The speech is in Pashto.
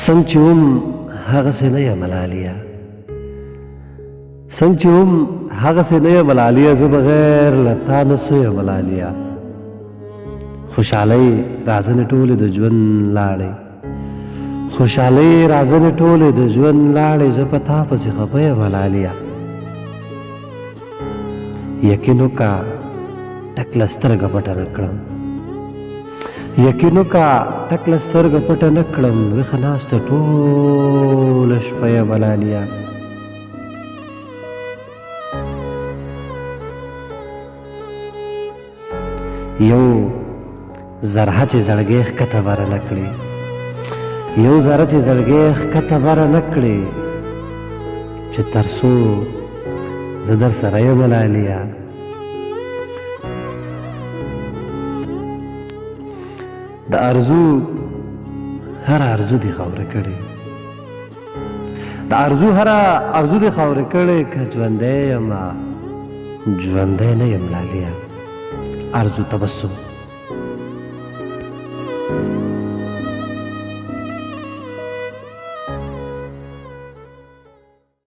څنګه چې وم هغسې نه یم لاليه، څنګه چې وم هغسې نه یم لاليه، زه بغیر له تا نه څه یم لاليه. خوشحالۍ رازنې ټولې د ژوند لاړې، خوشحالۍ رازنې ټولې د ژوند لاړې، زه په تا پسې خفه یم لاليه. یقین وکړه ټک له سترګه پټه نه کړم، یقین وکړه ټک له سترګه پټه نه کړم، ویښه ناسته ټوله شپه یم لاليه. یو ذره چې زړګی ښکته بره نه کړې، یو ذره چې زړګی ښکته بره نه کړې، چې تر څو زه در سره یم لاليه. د ارزو هر ارزو دې خاوره کړې، د ارزو هر ارزو دې خاوره کړې، که ژوندی یم ژوندی نه یم لاليه. ارزو تبسم.